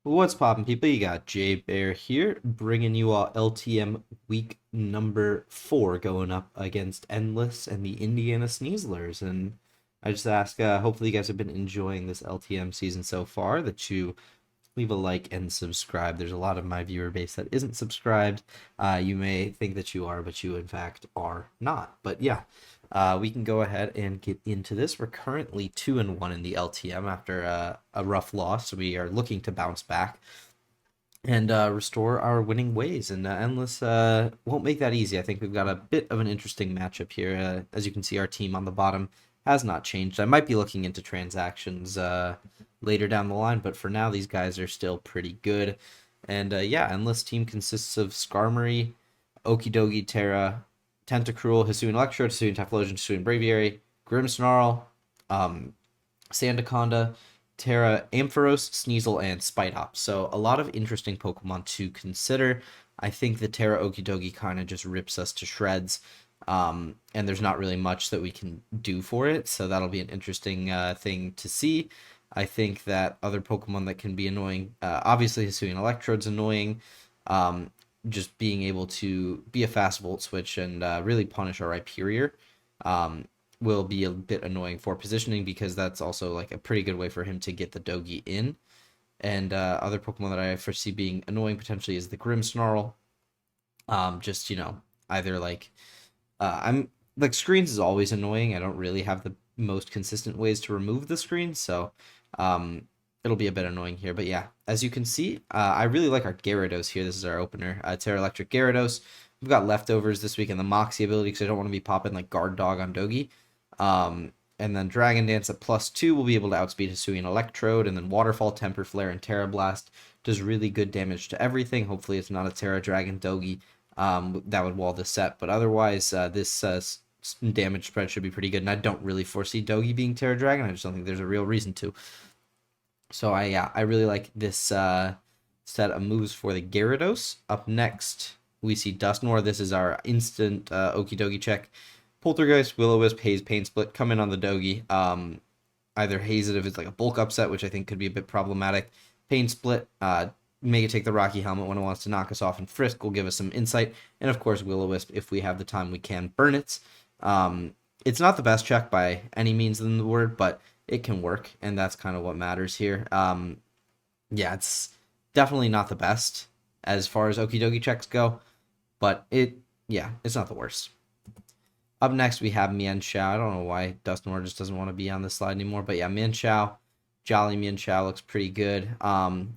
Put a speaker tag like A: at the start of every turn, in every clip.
A: What's poppin', people? You got Jay Bear here, bringing you all LTM week number 4 going up against Endless and the Indiana Sneezlers. And I just ask, hopefully, you guys have been enjoying this LTM season so far, that you leave a like and subscribe. There's a lot of my viewer base that isn't subscribed. You may think that you are, but you, in fact, are not. But yeah, we can go ahead and get into this. We're currently 2-1 in the LTM after a rough loss. So we are looking to bounce back and restore our winning ways. And Endless won't make that easy. I think we've got a bit of an interesting matchup here. As you can see, our team on the bottom has not changed. I might be looking into transactions later down the line, but for now, these guys are still pretty good. And yeah, Endless team consists of Skarmory, Okidogi, Terra, Tentacruel, Hisuian Electrode, Hisuian Typhlosion, Hisuian Braviary, Grimmsnarl, um, Sandaconda, Terra, Ampharos, Sneasel, and Spite So a lot of interesting Pokemon to consider. I think the Terra Okidogi kind of just rips us to shreds, and there's not really much that we can do for it, so that'll be an interesting thing to see. I think that other Pokemon that can be annoying, obviously Hisuian Electrode's annoying, just being able to be a fast Volt Switch and really punish our Rhyperior. Um, will be a bit annoying for positioning because that's also like a pretty good way for him to get the Dogi in. And other Pokemon that I foresee being annoying potentially is the Grimmsnarl. Just either like I'm like screens is always annoying. I don't really have the most consistent ways to remove the screen, so it'll be a bit annoying here. But yeah, as you can see, I really like our Gyarados here. This is our opener, Terra Electric Gyarados. We've got leftovers this week in the Moxie ability because I don't want to be popping like Guard Dog on Dogi. And then Dragon Dance at +2 will be able to outspeed Hisuian Electrode, and then Waterfall, Temper Flare, and Terra Blast does really good damage to everything. Hopefully it's not a Terra Dragon Dogi that would wall the set, but otherwise this damage spread should be pretty good, and I don't really foresee Dogi being Terra Dragon. I just don't think there's a real reason to. So I really like this set of moves for the Gyarados. Up next, we see Dusknoir. This is our instant Okidogi check. Poltergeist, Will-O-Wisp, Haze, Pain Split come in on the Dogi. Either haze it if it's like a bulk upset, which I think could be a bit problematic. Pain Split, make it take the Rocky Helmet when it wants to knock us off, and Frisk will give us some insight. And of course, Will-O-Wisp, if we have the time, we can burn it. It's not the best check by any means in the word, but it can work, and that's kind of what matters here. Yeah, it's definitely not the best as far as Okidogi checks go, but it's not the worst. Up next, we have Mienshao. I don't know why Dusknoir just doesn't want to be on this slide anymore, but yeah, Mienshao. Jolly Mienshao looks pretty good.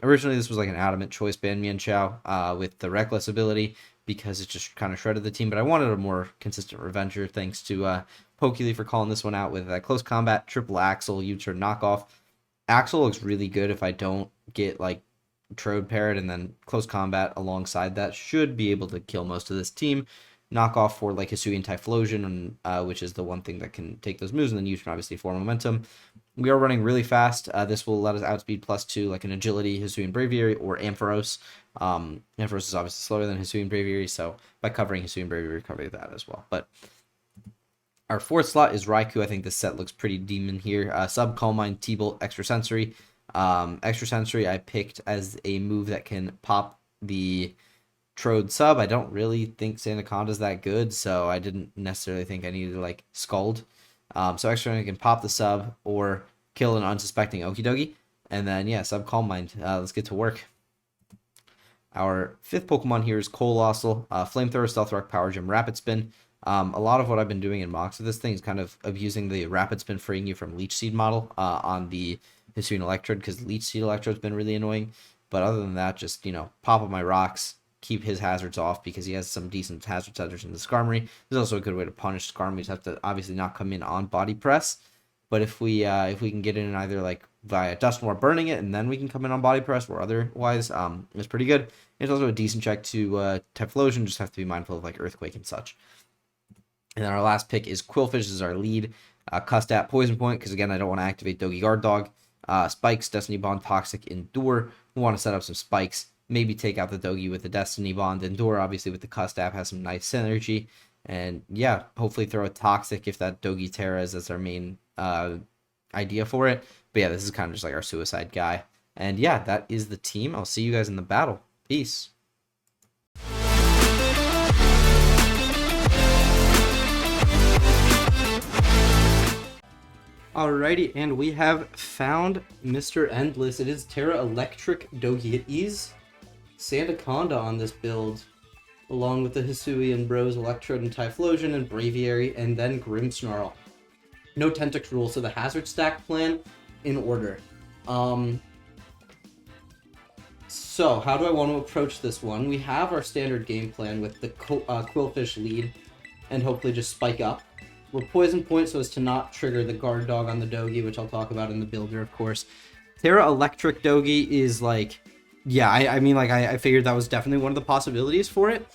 A: Originally, this was like an Adamant Choice Band Mienshao with the Reckless ability because it just kind of shredded the team, but I wanted a more consistent Revenger thanks to Pokely for calling this one out with Close Combat, Triple Axle, U-Turn Knockoff. Axle looks really good if I don't get like Trode Parrot, and then Close Combat alongside that should be able to kill most of this team. Knockoff for like Hisuian Typhlosion, which is the one thing that can take those moves, and then U-Turn obviously for momentum. We are running really fast. This will let us outspeed +2 like an Agility, Hisuian Braviary, or Ampharos. Ampharos is obviously slower than Hisuian Braviary, so by covering Hisuian Braviary, we cover that as well. But our fourth slot is Raikou. I think this set looks pretty demon here. Sub, Calm Mind, T-Bolt, Extrasensory. Extrasensory I picked as a move that can pop the Trode sub. I don't really think Sandaconda's that good, so I didn't necessarily think I needed to like Scald. So Extrasensory can pop the sub or kill an unsuspecting Okidogi. And then yeah, sub Calm Mind. Let's get to work. Our fifth Pokemon here is Colossal, Flamethrower, Stealth Rock, Power Gem, Rapid Spin. A lot of what I've been doing in mocks of this thing is kind of abusing the Rapid Spin, freeing you from Leech Seed model on the Hisuian Electrode, because Leech Seed Electrode's been really annoying. But other than that, just, pop up my rocks, keep his hazards off because he has some decent hazard setters in the Skarmory. There's also a good way to punish Skarmory. You just have to obviously not come in on Body Press. But if we can get in either like via Dusknoir burning it, and then we can come in on Body Press, or otherwise, it's pretty good. It's also a decent check to Typhlosion. Just have to be mindful of like Earthquake and such. And then our last pick is Quillfish. This is our lead. Custat, Poison Point, because again, I don't want to activate Dogi Guard Dog. Spikes, Destiny Bond, Toxic, Endure. We want to set up some spikes. Maybe take out the Dogi with the Destiny Bond. Endure, obviously, with the Custat, has some nice synergy. And yeah, hopefully throw a Toxic if that Dogi Terra is as our main idea for it. But yeah, this is kind of just like our suicide guy. And yeah, that is the team. I'll see you guys in the battle. Peace. Alrighty, and we have found Mr. Endless. It is Terra Electric Dogi. It is Sandaconda on this build, along with the Hisui and Bros, Electrode and Typhlosion and Braviary, and then Grimmsnarl. No Tentacruel, so the hazard stack plan in order. So, how do I want to approach this one? We have our standard game plan with the Quillfish lead, and hopefully just spike up. We're poison point so as to not trigger the guard dog on the Dogi, which I'll talk about in the builder, of course. Terra Electric Dogi is like, yeah, I mean, like, I figured that was definitely one of the possibilities for it.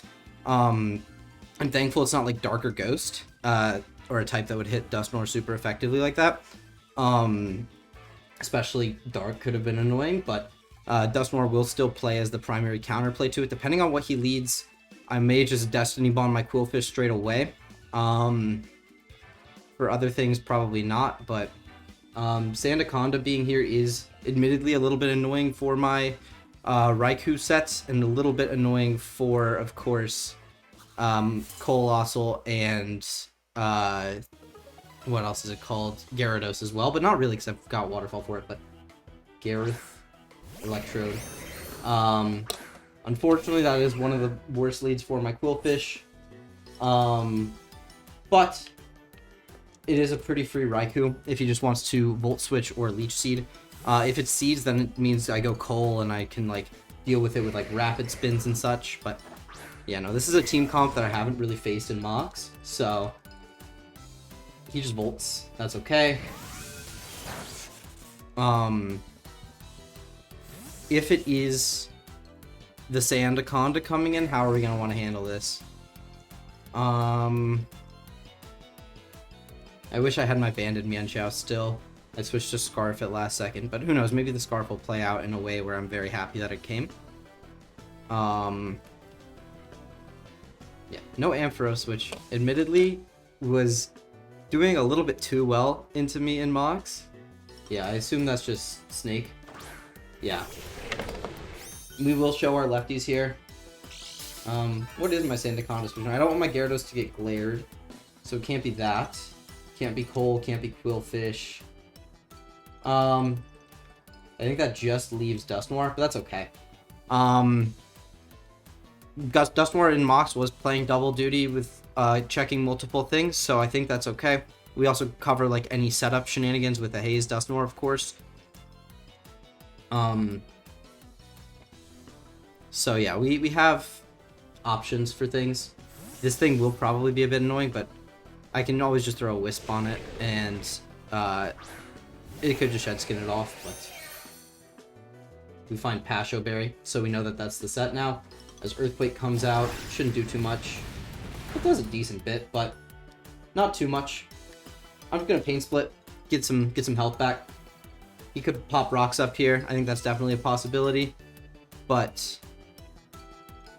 A: I'm thankful it's not like Dark or Ghost, or a type that would hit Dusknoir super effectively like that. Especially Dark could have been annoying, but Dusknoir will still play as the primary counterplay to it. Depending on what he leads, I may just Destiny Bond my Quillfish straight away. For other things, probably not, but Sandaconda being here is admittedly a little bit annoying for my Raikou sets, and a little bit annoying for, of course, Colossal and what else is it called? Gyarados as well, but not really because I've got Waterfall for it, but Gareth, Electrode. Unfortunately, that is one of the worst leads for my Quillfish. But it is a pretty free Raikou if he just wants to Volt Switch or Leech Seed. If it's Seeds, then it means I go Coal and I can like deal with it with like Rapid Spins and such. But yeah, no, this is a team comp that I haven't really faced in Mox, so he just Volts. That's okay. If it is the Sandaconda coming in, how are we gonna want to handle this? I wish I had my Banded Mienshao still. I switched to Scarf at last second, but who knows, maybe the Scarf will play out in a way where I'm very happy that it came. Yeah, no Ampharos, which admittedly was doing a little bit too well into me in Mox. Yeah, I assume that's just Snake. Yeah. We will show our lefties here. What is my Sandaconda solution? I don't want my Gyarados to get glared, so it can't be that. Can't be Coal, can't be Quillfish. I think that just leaves Dusknoir, but that's okay. Dusknoir in Mox was playing double duty with checking multiple things, so I think that's okay. We also cover like any setup shenanigans with the Haze Dusknoir, of course. So yeah, we have options for things. This thing will probably be a bit annoying, but I can always just throw a Wisp on it, and it could just Shed Skin it off, but we find Pasho Berry, so we know that that's the set now. As Earthquake comes out, shouldn't do too much. It does a decent bit, but not too much. I'm just gonna Pain Split, get some health back. He could pop rocks up here. I think that's definitely a possibility, but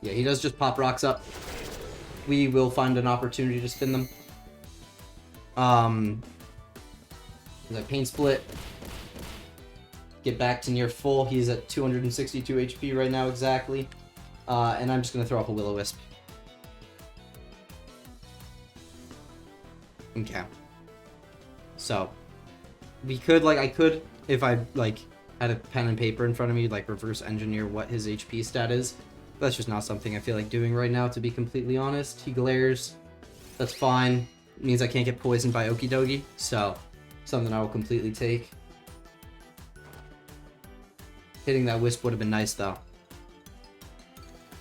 A: yeah, he does just pop rocks up. We will find an opportunity to spin them. The Pain Split. Get back to near full. He's at 262 HP right now exactly. And I'm just gonna throw off a Will-O-Wisp. Okay. So we could I could, if I had a pen and paper in front of me, reverse engineer what his HP stat is. That's just not something I feel like doing right now, to be completely honest. He glares. That's fine. It means I can't get poisoned by Okidogi, so something I will completely take. Hitting that Wisp would have been nice, though.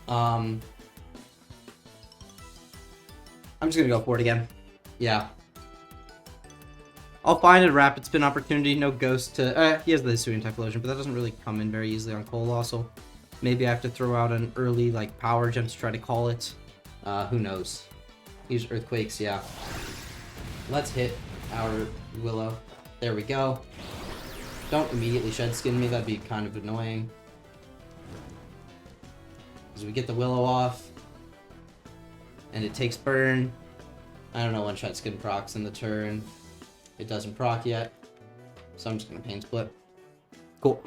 A: I'm just gonna go for it again. Yeah. I'll find a Rapid Spin opportunity. No Ghost to... he has the Hisui and Typhlosion, but that doesn't really come in very easily on Colossal. Maybe I have to throw out an early, Power Gem to try to call it. Who knows? Use Earthquakes, yeah. Let's hit our Willow. There we go. Don't immediately Shed Skin me, that'd be kind of annoying. As we get the Willow off. And it takes Burn. I don't know when Shed Skin procs in the turn. It doesn't proc yet. So I'm just gonna Pain Split. Cool.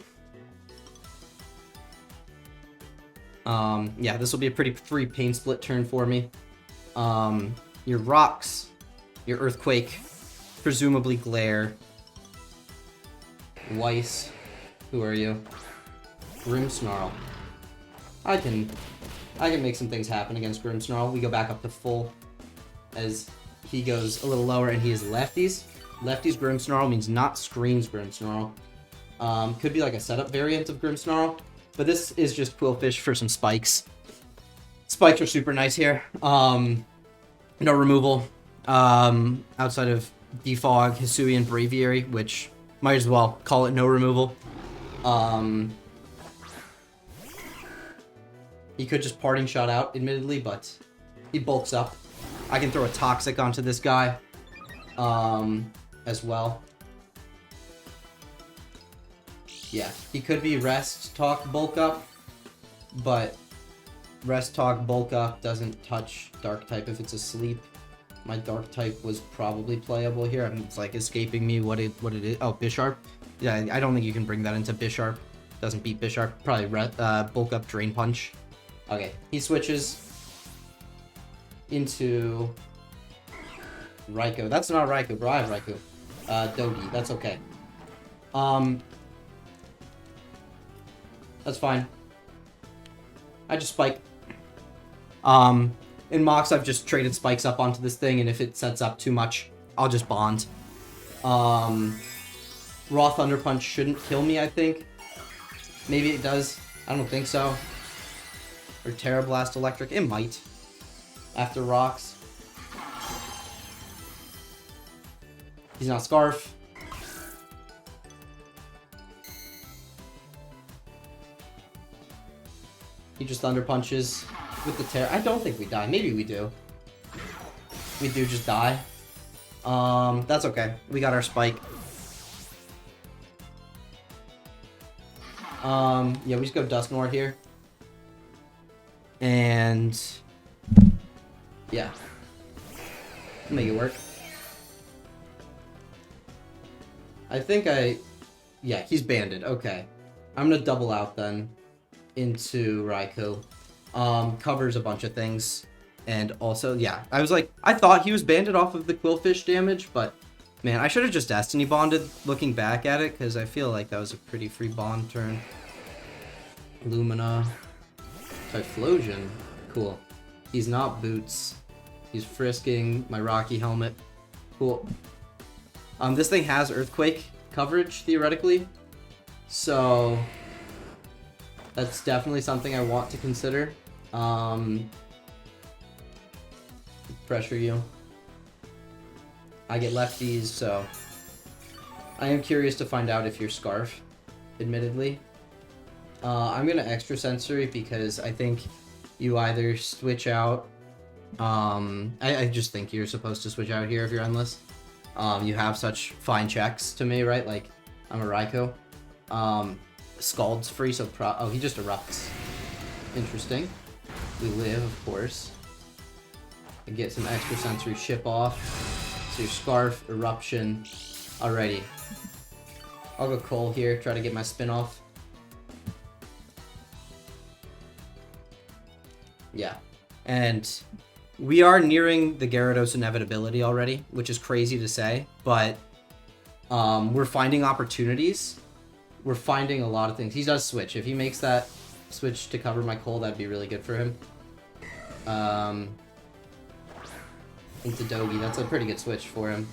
A: Yeah, this will be a pretty free pain split turn for me. Your rocks, your earthquake, presumably glare. Weiss, who are you? Grimmsnarl. I can make some things happen against Grimmsnarl. We go back up to full as he goes a little lower, and he is lefties. Lefties Grimmsnarl means not screens Grimmsnarl. Could be like a setup variant of Grimmsnarl, but this is just Quillfish for some spikes. Spikes are super nice here. No removal. Outside of Defog, Hisuian Braviary, which might as well call it no removal. He could just parting shot out, admittedly, but he bulks up. I can throw a Toxic onto this guy as well. Yeah, he could be Rest, Talk, Bulk Up, but Rest, Talk, Bulk Up doesn't touch Dark type if it's asleep. My Dark type was probably playable here. It's like escaping me what it is. Oh, Bisharp. Yeah, I don't think you can bring that into Bisharp. Doesn't beat Bisharp. Probably Bulk Up, Drain Punch. Okay, he switches into Raikou. That's not Raikou, bro. I have Raikou. Dogi. That's okay. That's fine. I just spike. In Mox, I've just traded spikes up onto this thing, and if it sets up too much, I'll just bond. Raw Thunder Punch shouldn't kill me, I think. Maybe it does. I don't think so. Or Terra Blast Electric. It might. After rocks. He's not Scarf. He just Thunder Punches with the Terra. I don't think we die. Maybe we do. We do just die. That's okay. We got our spike. Yeah, we just go Dusknoir here. And yeah. Make it work. I think yeah, he's banded. Okay. I'm gonna double out then into Raikou. Covers a bunch of things. And also, yeah, I was like, I thought he was banded off of the Quillfish damage, but man, I should have just Destiny bonded looking back at it, because I feel like that was a pretty free bond turn. Lumina. Typhlosion. Cool. He's not Boots. He's frisking my Rocky Helmet. Cool. This thing has Earthquake coverage, theoretically. So that's definitely something I want to consider. Pressure you. I get lefties, so I am curious to find out if you're Scarf, admittedly. I'm gonna Extra Sensory because I think you either switch out. I just think you're supposed to switch out here if you're Endless. You have such fine checks to me, right? Like, I'm a Raikou. Scald's free, so oh, he just erupts. Interesting. We live, of course. I get some Extra Sensory ship off. So your Scarf, Eruption. Alrighty. I'll go Cole here, try to get my spin off. Yeah. And we are nearing the Gyarados inevitability already, which is crazy to say, but we're finding opportunities. We're finding a lot of things. He does switch. If he makes that switch to cover my Cole, that'd be really good for him. Into Dogi. That's a pretty good switch for him.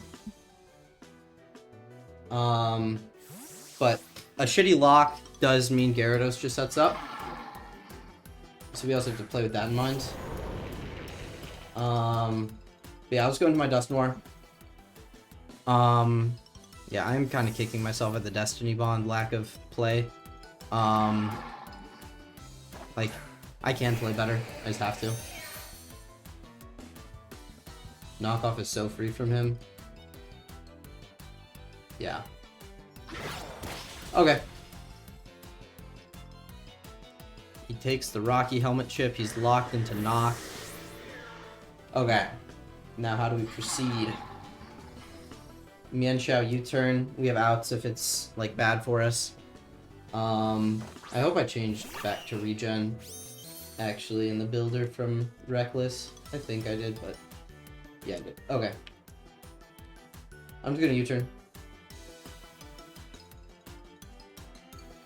A: But a shitty lock does mean Gyarados just sets up. So we also have to play with that in mind. Yeah, I was going to my Dusknoir. Yeah, I'm kind of kicking myself at the Destiny Bond lack of play. Like, I can play better. I just have to. Knockoff is so free from him. Yeah. Okay. He takes the Rocky Helmet chip. He's locked into Knock. Okay. Now how do we proceed? Mienshao U-turn. We have outs if it's, like, bad for us. I hope I changed back to regen. actually, in the builder from Reckless. I think I did, but yeah, I did. Okay. I'm just gonna U-turn.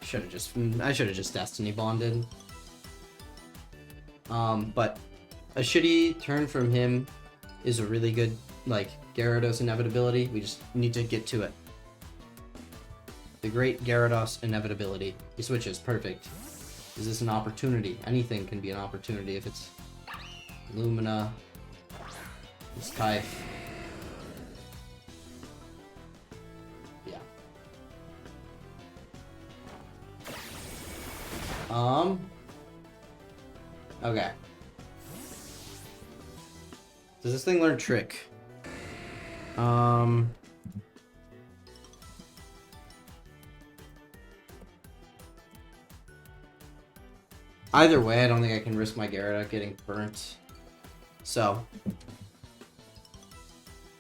A: I should have just Destiny Bonded. But a shitty turn from him is a really good, like, Gyarados inevitability. We just need to get to it. The great Gyarados inevitability. He switches, perfect. Is this an opportunity? Anything can be an opportunity if it's Lumina. It's Kai. Yeah. Okay. Does this thing learn Trick? Either way, I don't think I can risk my Gyarados getting burnt. So.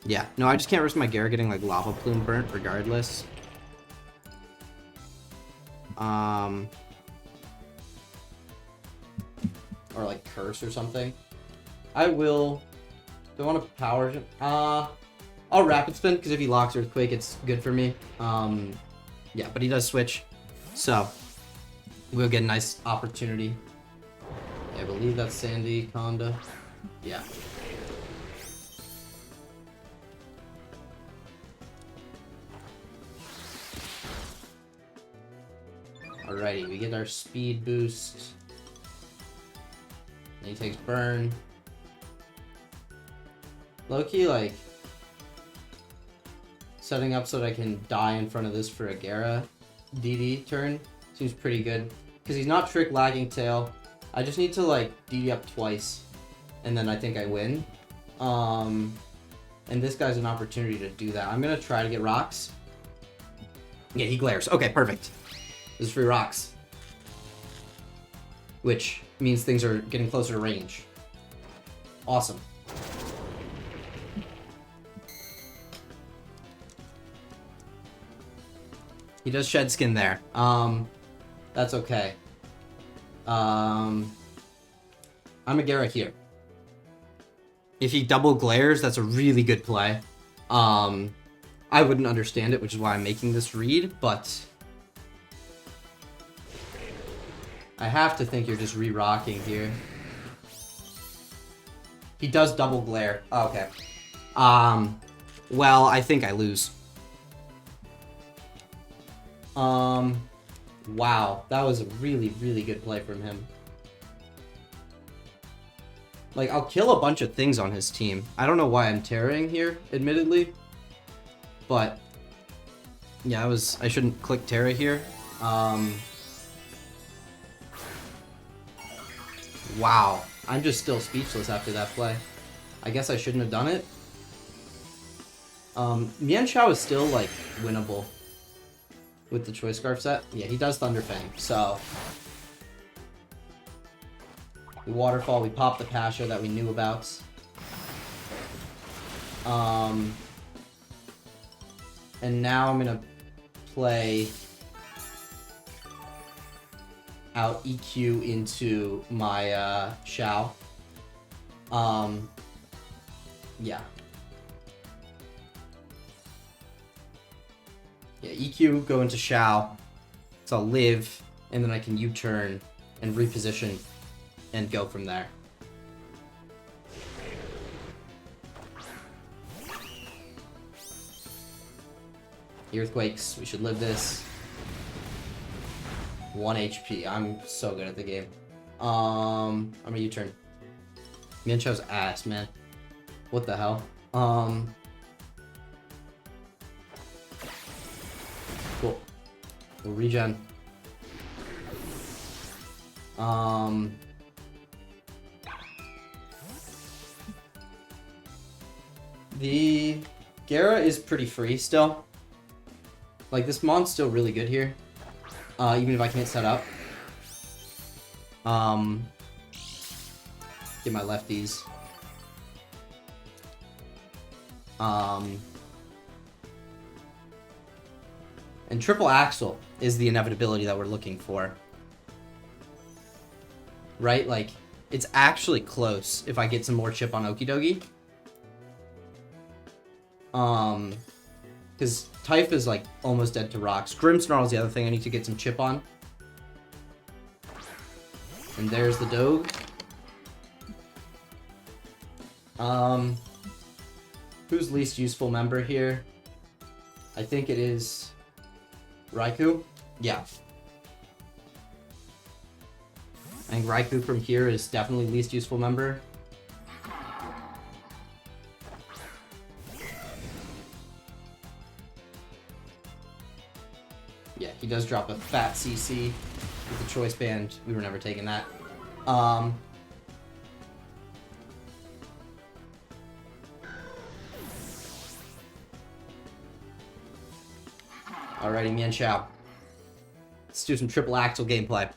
A: Yeah, no, I just can't risk my Gyarados getting, like, Lava Plume burnt regardless. Or, like, Curse or something. I will... Do I want to Power... I'll Rapid Spin, because if he locks Earthquake, it's good for me. Yeah, but he does switch. So, we'll get a nice opportunity. Yeah, I believe that's Sandy, Conda. Yeah. Alrighty, we get our speed boost. And he takes burn. Low-key, like, setting up so that I can die in front of this for a Gyara DD turn seems pretty good. Because he's not Trick lagging Tail. I just need to, like, DD up twice. And then I think I win. And this guy's an opportunity to do that. I'm going to try to get rocks. Yeah, he glares. Okay, perfect. This is free rocks. Which means things are getting closer to range. Awesome. He does shed skin there. That's okay. I'm a Gyara here. If he double glares, that's a really good play. I wouldn't understand it, which is why I'm making this read, but I have to think you're just re-rocking here. He does double glare. Oh, okay. Well, I think I lose. Wow. That was a really, really good play from him. Like, I'll kill a bunch of things on his team. I don't know why I'm tearing here, admittedly. But, yeah, I shouldn't click Terra here. Wow. I'm just still speechless after that play. I guess I shouldn't have done it. Mian Xiao is still, like, winnable with the Choice Scarf set. Yeah, he does Thunder Fang, so we Waterfall, we pop the Pasha that we knew about. And now I'm gonna play out EQ into my Xiao. Yeah. Yeah, EQ, go into Xiao. So I'll live, and then I can U-turn and reposition and go from there. Earthquakes, we should live this. 1 HP. I'm so good at the game. I'm a U-turn. Mian Xiao's ass, man. What the hell? Cool. We'll regen. The Gyara is pretty free still. Like, this Mon's still really good here. Even if I can't set up. Get my lefties. And triple axle is the inevitability that we're looking for. Right? Like, It's actually close if I get some more chip on Okidogi. Because Typh is like almost dead to rocks. Grimmsnarl is the other thing I need to get some chip on. And there's the Doge. Who's least useful member here? I think it is Raikou. Yeah. I think Raikou from here is definitely least useful member. Yeah, he does drop a fat CC with the choice band. We were never taking that. Alrighty, Mian Chao. Let's do some triple axle gameplay.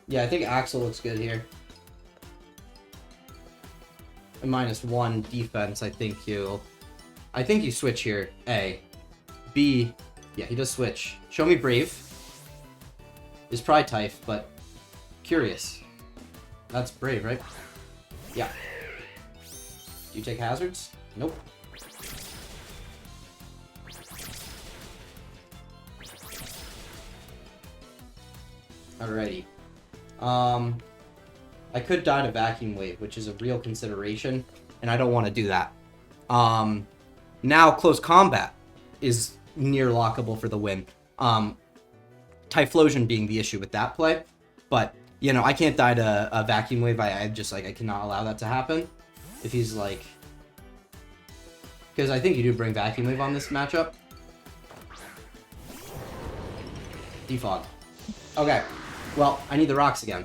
A: Yeah, I think Axel looks good here. A -1 defense, I think you switch here. A. B. Yeah, he does switch. Show me Brave. Is probably Typh, but curious. That's Brave, right? Yeah. Do you take hazards? Nope. Alrighty. I could die to Vacuum Wave, which is a real consideration, and I don't want to do that. Now Close Combat is near lockable for the win. Typhlosion being the issue with that play, but, you know, I can't die to a Vacuum Wave. I just, like, I cannot allow that to happen. If he's, like... Because I think you do bring Vacuum Wave on this matchup. Defog. Okay. Well, I need the rocks again.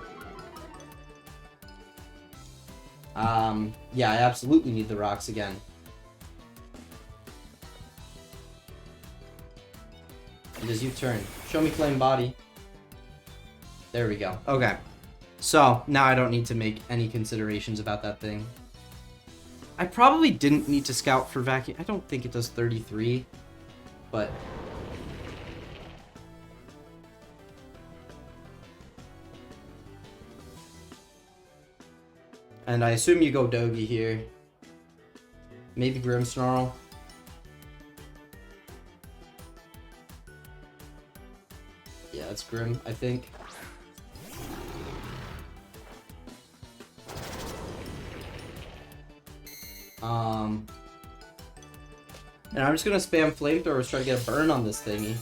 A: Yeah, I absolutely need the rocks again. It is U-turn. Show me Flame Body. There we go. Okay. So, now I don't need to make any considerations about that thing. I probably didn't need to scout for Vacuum. I don't think it does 33, but... And I assume you go Dogi here. Maybe Grimmsnarl. Yeah, that's Grim, I think. And I'm just gonna spam flamethrowers, try to get a burn on this thingy.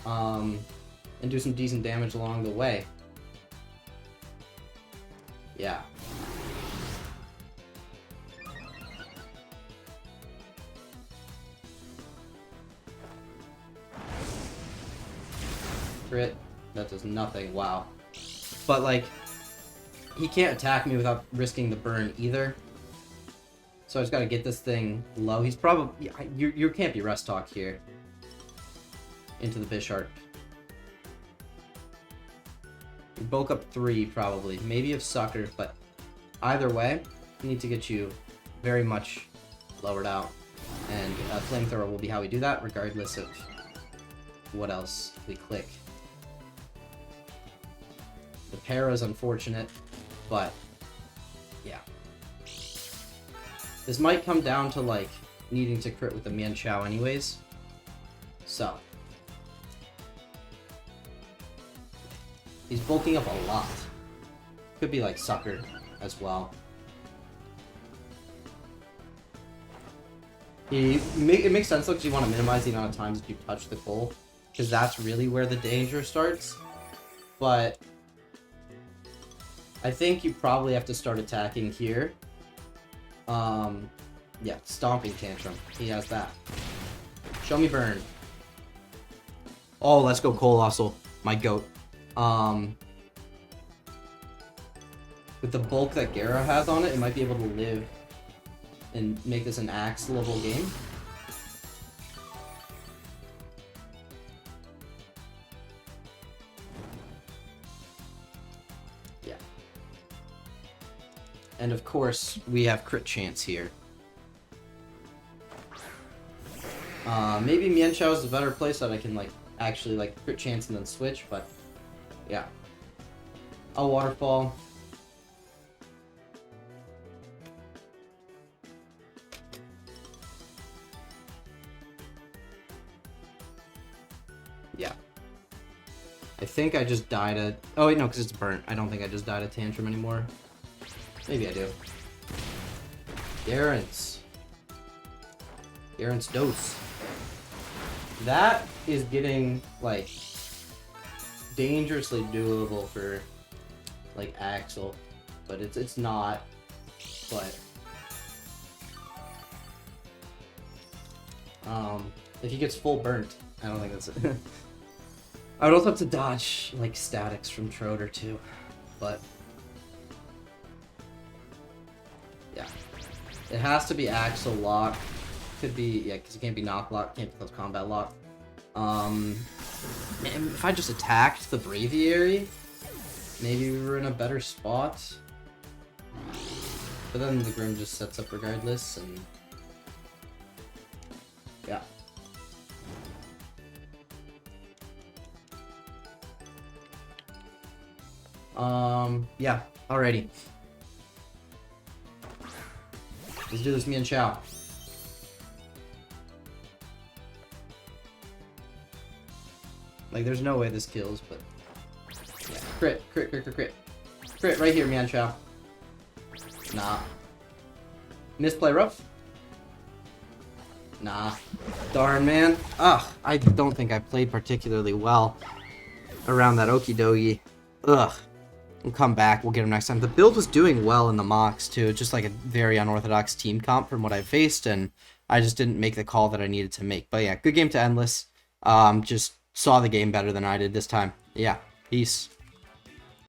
A: And do some decent damage along the way. Yeah. Crit. That does nothing. Wow. But, like, he can't attack me without risking the burn either. So I just gotta get this thing low. He's probably... You can't be Rest Talk here. Into the Bisharp. You bulk up 3, probably. Maybe of Sucker, but either way, we need to get you very much lowered out. And Flamethrower will be how we do that, regardless of what else we click. The para is unfortunate, but yeah. This might come down to, like, needing to crit with the Mian Chao anyways. So. He's bulking up a lot. Could be, like, Sucker as well. It makes sense, though, because you want to minimize the amount of times that you touch the goal. Because that's really where the danger starts. But I think you probably have to start attacking here. Yeah, Stomping Tantrum. He has that. Show me Burn. Oh, let's go Colossal. My goat. With the bulk that Gara has on it, it might be able to live and make this an axe level game. Yeah. And of course, we have crit chance here.
B: Maybe Mian Chao is a better place that I can like actually like crit chance and then switch, but yeah. I'll waterfall. Yeah. I think I just died a... Oh wait, no, because it's burnt. I don't think I just died a Tantrum anymore. Maybe I do. Garance. Garance dose. That is getting, like, dangerously doable for, like, Axel. But it's not. But... if he gets full burnt, I don't think that's it. I would also have to dodge, like, statics from Troder, too. But... yeah. It has to be Axel lock. Could be, yeah, because it can't be knock lock, can't be close combat lock. Man, if I just attacked the Braviary, maybe we were in a better spot. But then the Grim just sets up regardless, and... yeah. Yeah, alrighty. Let's do this Mian Chao. Like, there's no way this kills, but... yeah. Crit, crit, crit, crit, crit. Crit right here, Mian Chao. Nah. Misplay rough? Nah. Darn, man. Ugh, I don't think I played particularly well around that Okidogi. Ugh. We'll come back, we'll get him next time. The build was doing well in the mocks, too. Just like a very unorthodox team comp from what I faced, and I just didn't make the call that I needed to make. But yeah, good game to Endless. Just saw the game better than I did this time. Yeah, peace.